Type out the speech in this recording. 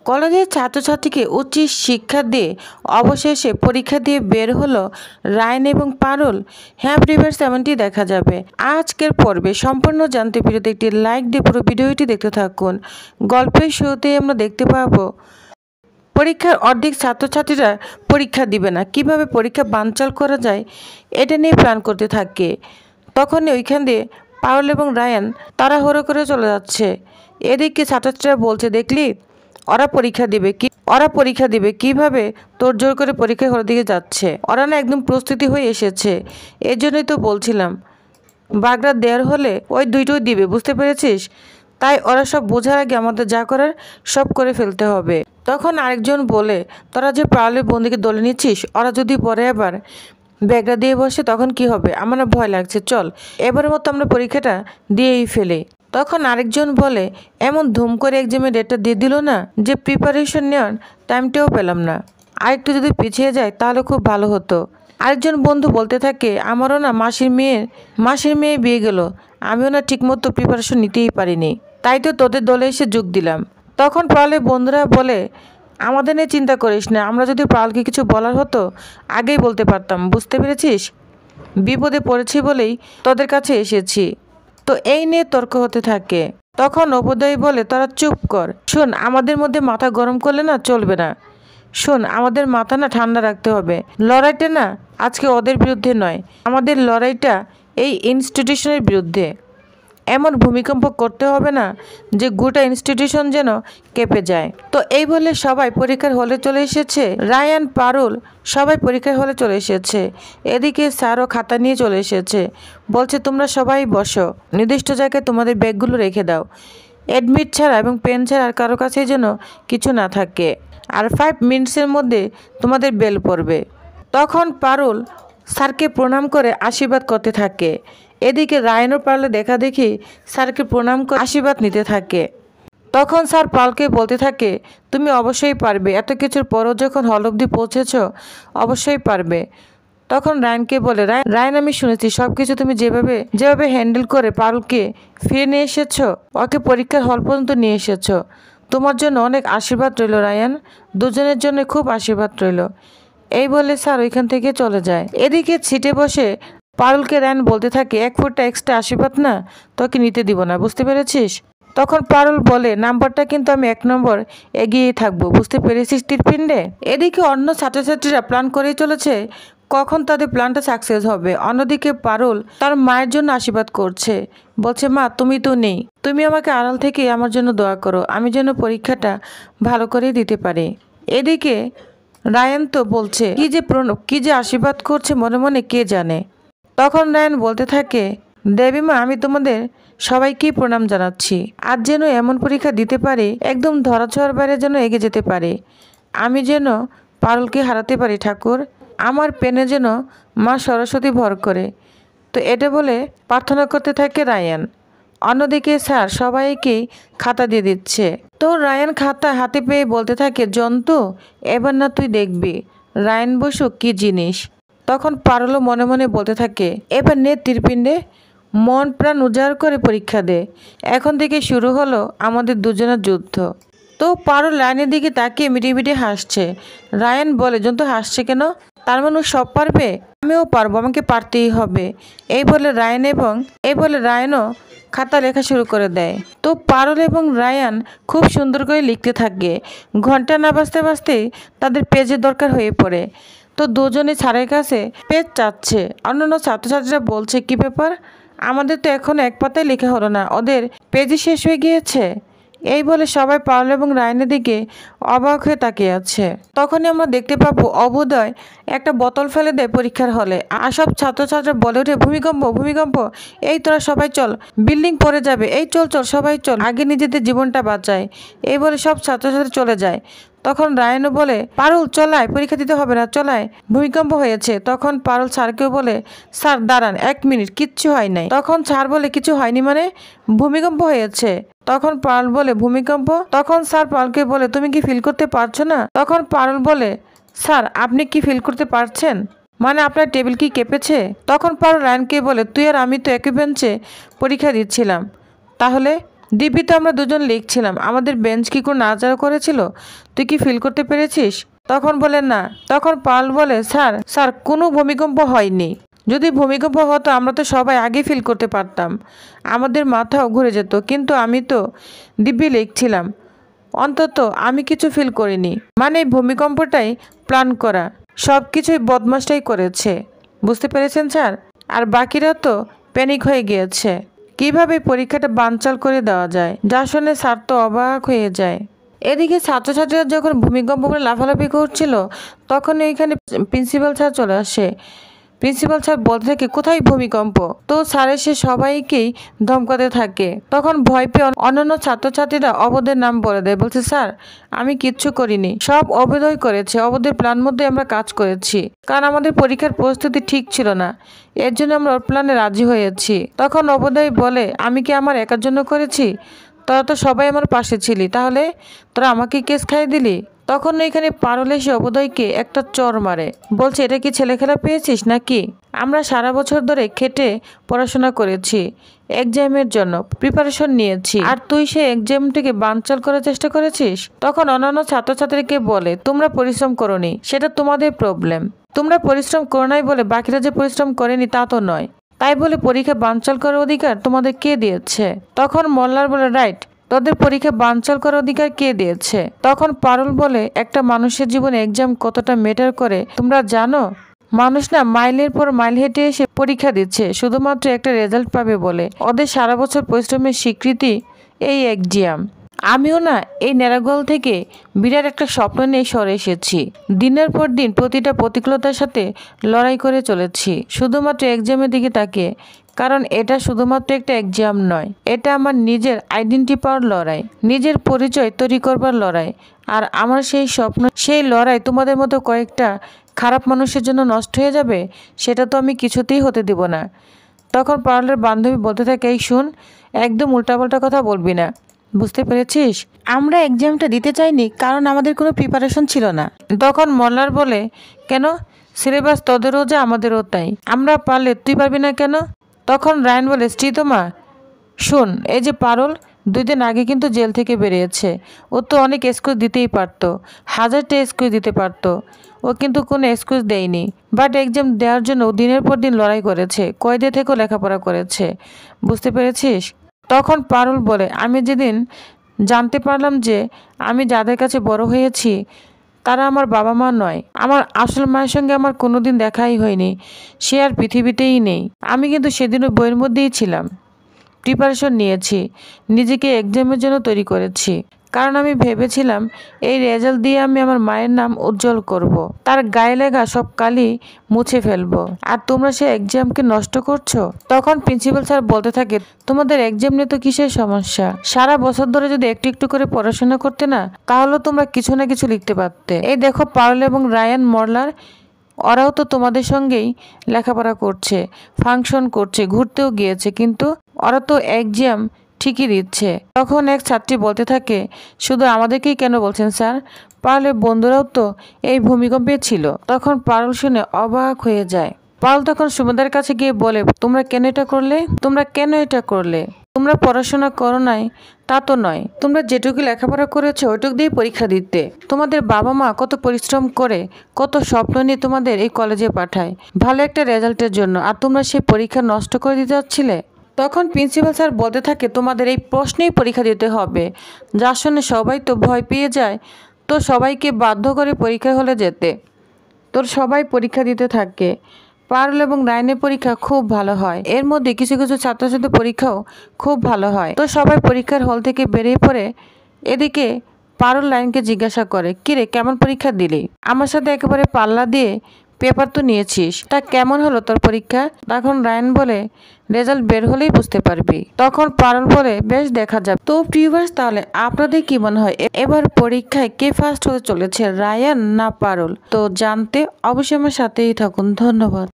কলেজের ছাত্রছাত্রীকে উচ্চ শিক্ষা দিয়ে অবশেষে পরীক্ষা দিয়ে বের হলো রায়ান এবং পারুল। হ্যাঁ ভিউয়ার্স, এমনটি দেখা যাবে আজকের পর্বে। সম্পূর্ণ জানতে ভিডিওতে একটি লাইক দিয়ে পুরো ভিডিওটি দেখতে থাকুন। গল্পের শুরুতেই আমরা দেখতে পাবো পরীক্ষার অর্ধেক ছাত্রছাত্রীরা পরীক্ষা দিবে না, কিভাবে পরীক্ষা বানচাল করা যায় এটা নিয়ে প্ল্যান করতে থাকে। তখনই ওইখান দিয়ে পারুল এবং রায়ান তাড়াহুড়ো করে চলে যাচ্ছে। এদিকে ছাত্রছাত্রীরা বলছে, দেখলি ওরা পরীক্ষা দিবে কিভাবে তোর জোর করে পরীক্ষা হলের দিকে যাচ্ছে। ওরা না একদম প্রস্তুতি হয়ে এসেছে। এই জন্যই তো বলছিলাম বাগড়া দেওয়ার হলে ওই দুইটোই দিবে, বুঝতে পেরেছিস? তাই ওরা সব বোঝার আগে আমাদের যা করার সব করে ফেলতে হবে। তখন আরেকজন বলে, তোরা যে পারুলের বন্ধুকে দলে নিচ্ছিস, ওরা যদি পরে আবার ব্যাগটা দিয়ে বসে তখন কি হবে? আমার না ভয় লাগছে, চল এবারের মতো আমরা পরীক্ষাটা দিয়েই ফেলি। তখন আরেকজন বলে, এমন ধুম করে এক্সামের ডেটটা দিয়ে দিল না যে প্রিপারেশন নেওয়ার টাইমটাও পেলাম না। আরেকটু যদি পিছিয়ে যায় তাহলে খুব ভালো হতো। আরেকজন বন্ধু বলতে থাকে, আমারও না মাসির মেয়ে বিয়ে গেল, আমিও না ঠিকমতো প্রিপারেশন নিতেই পারিনি, তাই তো তোদের দলে এসে যোগ দিলাম। তখন পারুলের বন্ধুরা বলে, আমাদের নিয়ে চিন্তা করিস না, আমরা যদি পারুলকে কিছু বলার হতো আগেই বলতে পারতাম, বুঝতে পেরেছিস? বিপদে পড়েছি বলেই তোদের কাছে এসেছি। তো এই নিয়ে তর্ক হতে থাকে। তখন অপদয় বলে, তোরা চুপ কর, শোন আমাদের মধ্যে মাথা গরম করলে না চলবে না। শোন, আমাদের মাথা না ঠান্ডা রাখতে হবে। লড়াইটা না আজকে ওদের বিরুদ্ধে নয়, আমাদের লড়াইটা এই ইনস্টিটিউশনের বিরুদ্ধে। এমন ভূমিকম্প করতে হবে না যে গোটা ইনস্টিটিউশন যেন কেঁপে যায়। তো এই বলে সবাই পরীক্ষার হলে চলে এসেছে। রায়ান, পারুল সবাই পরীক্ষার হলে চলে এসেছে। এদিকে স্যারও খাতা নিয়ে চলে এসেছে। বলছে, তোমরা সবাই বসো, নির্দিষ্ট জায়গায় তোমাদের ব্যাগগুলো রেখে দাও। অ্যাডমিট ছাড়া এবং পেন ছাড়া আর কারো কাছেই যেন কিছু না থাকে। আর 5 মিনিটসের মধ্যে তোমাদের বেল পড়বে। তখন পারুল স্যারকে প্রণাম করে আশীর্বাদ করতে থাকে। এদিকে রায়ানও পারলে দেখা দেখি স্যারকে প্রণাম করে আশীর্বাদ নিতে থাকে। তখন স্যার পালকে বলতে থাকে, তুমি অবশ্যই পারবে, এত কিছুর পরও যখন হল অবধি পৌঁছেছ অবশ্যই পারবে। তখন রায়ানকে বলে, রায়ান আমি শুনেছি সব কিছু তুমি যেভাবে হ্যান্ডেল করে পারুলকে ফিরে নিয়ে এসেছো, ওকে পরীক্ষার হল পর্যন্ত নিয়ে এসেছো। তোমার জন্য অনেক আশীর্বাদ রইল রায়ান, দুজনের জন্য খুব আশীর্বাদ রইল। এই বলে স্যার ওইখান থেকে চলে যায়। এদিকে ছিটে বসে পারুলকে রায়ান বলতে থাকে, 1 ফুটটা এক্সট্রা আশীর্বাদ না তোকে নিতে দিব না, বুঝতে পেরেছিস? তখন পারুল বলে, নাম্বারটা কিন্তু আমি 1 নম্বর এগিয়েই থাকবো, বুঝতে পেরেছিস তীরপিণ্ডে? এদিকে অন্য ছাত্রছাত্রীরা প্ল্যান করেই চলেছে কখন তাদের প্ল্যানটা সাকসেস হবে। অন্যদিকে পারুল তার মায়ের জন্য আশীর্বাদ করছে, বলছে, মা তুমি তো নেই, তুমি আমাকে আড়াল থেকে আমার জন্য দোয়া করো, আমি যেন পরীক্ষাটা ভালো করে দিতে পারি। এদিকে রায়ান তো বলছে, কি যে আশীর্বাদ করছে মনে মনে কে জানে। তখন রায়ান বলতে থাকে, দেবী মা আমি তোমাদের সবাইকেই প্রণাম জানাচ্ছি। আজ যেন এমন পরীক্ষা দিতে পারি একদম ধরাছোঁয়ার বাইরে যেন এগিয়ে যেতে পারি, আমি যেন পারুলকে হারাতে পারি ঠাকুর, আমার পেনে যেন মা সরস্বতী ভর করে। তো এটা বলে প্রার্থনা করতে থাকে রায়ান। অন্যদিকে স্যার সবাইকেই খাতা দিয়ে দিচ্ছে। তো রায়ান খাতা হাতে পেয়ে বলতে থাকে, জন্তু এবার না তুই দেখবি রায়ান বসু কি জিনিস। তখন পারুলও মনে মনে বলতে থাকে, এবার নে তীরপিণ্ডে, মন প্রাণ উজাড় করে পরীক্ষা দে, এখন থেকে শুরু হলো আমাদের দুজনের যুদ্ধ। তো পারুল রায়ানের দিকে তাকিয়ে মিটিমিটি হাসছে। রায়ান বলে, জন্তু হাসছে কেন? তার মানে সব পারবে, আমিও পারবো, আমাকে পারতেই হবে। এই বলে রায়ানও খাতা লেখা শুরু করে দেয়। তো পারুল এবং রায়ান খুব সুন্দর করে লিখতে থাকে। ঘন্টা না বাজতে বাজতেই তাদের পেজের দরকার হয়ে পড়ে। তো দুজনে স্যারের কাছে পেজ চাচ্ছে। অন্যান্য ছাত্রছাত্রীরা বলছে, কি ব্যাপার, আমাদের তো এখনো 1 পাতায় লেখা হলো না, ওদের পেজই শেষ হয়ে গিয়েছে। এই বলে সবাই পারুল এবং রায়ানের দিকে অবাক হয়ে তাকিয়ে আছে। তখনই আমরা দেখতে পাবো অবুদয় একটা বোতল ফেলে দেয় পরীক্ষার হলে। আর সব ছাত্রছাত্রীরা বলে ওঠে, ভূমিকম্প ভূমিকম্প, এই তোরা সবাই চল, বিল্ডিং পড়ে যাবে, এই চল চল সবাই চল, আগে নিজেদের জীবনটা বাঁচায়। এই বলে সব ছাত্রছাত্রী চলে যায়। তখন রায়ানও বলে, পারুল চলায়, পরীক্ষা দিতে হবে না, চলায়, ভূমিকম্প হয়েছে। তখন পারুল স্যারকেও বলে, স্যার দাঁড়ান 1 মিনিট, কিচ্ছু হয় নাই। তখন স্যার বলে, কিছু হয়নি মানে? ভূমিকম্প হয়েছে। তখন পারুল বলে, ভূমিকম্প? তখন স্যার পারুলকে বলে, তুমি কি ফিল করতে পারছো না? তখন পারুল বলে, স্যার আপনি কি ফিল করতে পারছেন, মানে আপনার টেবিল কি কেঁপেছে? তখন পারুল রায়ানকে বলে, তুই আর আমি তো একই বেঞ্চে পরীক্ষা দিচ্ছিলাম, তাহলে দিব্যি তো আমরা দুজন লিখছিলাম, আমাদের বেঞ্চ কি কোনো নাড়াচাড়া করেছিল? তুই কি ফিল করতে পেরেছিস? তখন বলে না। তখন পাল বলে স্যার স্যার কোনো ভূমিকম্প হয়নি। যদি ভূমিকম্প হতো আমরা তো সবাই আগে ফিল করতে পারতাম, আমাদের মাথাও ঘুরে যেত। কিন্তু আমি তো দিব্যি লিখছিলাম, অন্তত আমি কিছু ফিল করিনি। মানে এই ভূমিকম্পটাই প্ল্যান করা, সব কিছুই বদমাশটাই করেছে। বুঝতে পেরেছেন স্যার? আর বাকিরা তো প্যানিক হয়ে গিয়েছে, কিভাবে পরীক্ষাটা বানচাল করে দেওয়া যায়। যা শুনে স্যার তো অবাক হয়ে যায়। এদিকে ছাত্রছাত্রীরা যখন ভূমিকম্প বলে লাফালাফি করছিল তখন এইখানে প্রিন্সিপাল স্যার চলে আসে। প্রিন্সিপাল স্যার বলতে থাকে কোথায় ভূমিকম্প? তো স্যার এসে সবাইকেই ধমকাতে থাকে। তখন ভয় পেয়ে অন্যান্য ছাত্রছাত্রীরা অবধের নাম বলে দেয়, বলছে স্যার আমি কিচ্ছু করিনি, সব অবধই করেছে, অবধের প্ল্যান মধ্যে আমরা কাজ করেছি, কারণ আমাদের পরীক্ষার প্রস্তুতি ঠিক ছিল না, এর জন্য আমরা ওর প্ল্যানে রাজি হয়েছি। তখন অবধই বলে আমি কি আমার একার জন্য করেছি? তোরা তো সবাই আমার পাশে ছিলি, তাহলে তোরা আমাকে কেস খাইয়ে দিলি। তখন এখানে পারুল এসে অবদয়কে একটা চর মারে, বলছে এটা কি ছেলে খেলা পেয়েছিস নাকি? আমরা সারা বছর ধরে খেটে পড়াশোনা করেছি, এক্সামের জন্য প্রিপারেশন নিয়েছি, আর তুই সে এক্সামটিকে বানচাল করার চেষ্টা করেছিস। তখন অন্যান্য ছাত্রছাত্রীকে বলে তোমরা পরিশ্রম করোনি, সেটা তোমাদের প্রবলেম। তোমরা পরিশ্রম করো নাই বলে বাকিরা যে পরিশ্রম করেনি তা তো নয়, তাই বলে পরীক্ষা বানচাল করার অধিকার তোমাদের কে দিয়েছে? তখন মোল্লার বলে রাইট, তোদের পরীক্ষা বানচাল করার অধিকার কে দিয়েছে? তখন পারুল বলে একটা মানুষের জীবনে এক্সাম কতটা ম্যাটার করে তোমরা জানো? মানুষ না মাইলের পর মাইল হেঁটে এসে পরীক্ষা দিচ্ছে শুধুমাত্র একটা রেজাল্ট পাবে বলে। ওদের সারা বছর পরিশ্রমের স্বীকৃতি এই এক্সাম। আমিও না এই নেরাগল থেকে বিরাট একটা স্বপ্ন নিয়ে সরে এসেছি, দিনের পর দিন প্রতিটা প্রতিকূলতার সাথে লড়াই করে চলেছি শুধুমাত্র এক্সামের দিকে তাকিয়ে। কারণ এটা শুধুমাত্র একটা এক্সাম নয়, এটা আমার নিজের আইডেন্টি পাওয়ার লড়াই, নিজের পরিচয় তৈরি করবার লড়াই। আর আমার সেই স্বপ্ন, সেই লড়াই তোমাদের মতো কয়েকটা খারাপ মানুষের জন্য নষ্ট হয়ে যাবে, সেটা তো আমি কিছুতেই হতে দিব না। তখন পারুলের বান্ধবী বলতে থাকে এই শুন, একদম উল্টাপাল্টা কথা বলবি না, বুঝতে পেরেছিস? আমরা এক্সামটা দিতে চাইনি কারণ আমাদের কোনো প্রিপারেশন ছিল না। তখন মল্লার বলে কেন? সিলেবাস তোদেরও যা আমাদেরও তাই, আমরা পারলে তুই পারবি না কেন? তখন রায়ন বলে শ্রীতমা শোন, এই যে পারুল 2 দিন আগে কিন্তু জেল থেকে বেরিয়েছে, ও তো অনেক এক্সকিউজ দিতেই পারতো, 1000টা এক্সকিউজ দিতে পারতো, ও কিন্তু কোনো এক্সকিউজ দেয়নি। বাট এক্সাম দেওয়ার জন্য দিনের পর দিন লড়াই করেছে, কয়েদে থেকেও লেখাপড়া করেছে, বুঝতে পেরেছিস? তখন পারুল বলে আমি যেদিন জানতে পারলাম যে আমি যাদের কাছে বড় হয়েছি তারা আমার বাবা মা নয়, আমার আসল মায়ের সঙ্গে আমার কোনোদিন দেখাই হয়নি, সে আর পৃথিবীতেই নেই, আমি কিন্তু সেদিনও বইয়ের মধ্যেই ছিলাম, প্রিপারেশন নিয়েছি, নিজেকে এক্সামের জন্য তৈরি করেছি, কারণ আমি ভেবেছিলাম এই রেজাল্ট দিয়ে আমি আমার মায়ের নাম উজ্জ্বল করব, তার গায়ে লাগা সব কালি মুছে ফেলবো। আর তোমরা সে এক্সামকে নষ্ট করছো। তখন প্রিন্সিপাল স্যার বলতে থাকে তোমাদের এক্সাম নিয়ে তো কিসের সমস্যা? সারা বছর ধরে যদি একটু একটু করে পড়াশোনা করতে না, তাহলে তোমরা কিছু না কিছু লিখতে পারতে। এই দেখো পারুল এবং রায়ান মরলার, ওরাও তো তোমাদের সঙ্গেই লেখাপড়া করছে, ফাংশন করছে, ঘুরতেও গিয়েছে, কিন্তু ওরা তো এক্সাম ঠিকই দিচ্ছে। তখন এক ছাত্রী বলতে থাকে শুধু আমাদেরকেই কেন বলছেন স্যার, পারুলের বন্ধুরাও তো এই ভূমিকম্পে ছিল। তখন পারুল শুনে অবাক হয়ে যায়। পারুল তখন সুমেদার কাছে গিয়ে বলে তোমরা কেন এটা করলে? তোমরা কেন এটা করলে? তোমরা পড়াশোনা করো নাই তা তো নয়, তোমরা যেটুকু লেখাপড়া করেছো ওইটুকু দিয়ে পরীক্ষা দিতে। তোমাদের বাবা মা কত পরিশ্রম করে, কত স্বপ্ন নিয়ে তোমাদের এই কলেজে পাঠায় ভালো একটা রেজাল্টের জন্য, আর তোমরা সেই পরীক্ষা নষ্ট করে দিতে যাচ্ছিলে। তখন প্রিন্সিপাল স্যার বলতে থাকে তোমাদের এই প্রশ্নেই পরীক্ষা দিতে হবে, যার শুনে সবাই তো ভয় পেয়ে যায়, তো সবাইকে বাধ্য করে পরীক্ষা হলে যেতে। তোর সবাই পরীক্ষা দিতে থাকে। পারুল এবং রায়নের পরীক্ষা খুব ভালো হয়, এর মধ্যে কিছু কিছু ছাত্রছাত্রীর পরীক্ষাও খুব ভালো হয়। তো সবাই পরীক্ষার হল থেকে বেরিয়ে পড়ে। এদিকে পারুল রায়নকে জিজ্ঞাসা করে কিরে কেমন পরীক্ষা দিলি? আমার সাথে একেবারে পাল্লা দিয়ে পেপার তো নিয়েছিস, তা কেমন হলো তোর পরীক্ষা? তখন রায়ন বলে রেজাল্ট বের হলেই বুঝতে পারবি। তখন পারুল বলে বেশ দেখা যাবে। তো ভিউয়ার্স, তাহলে আপনাদের কি মনে হয় এবার পরীক্ষায় কে ফার্স্ট হতে চলেছে, রায়ান না পারুল? তো জানতে অবশ্যই আমার সাথেই থাকুন। ধন্যবাদ।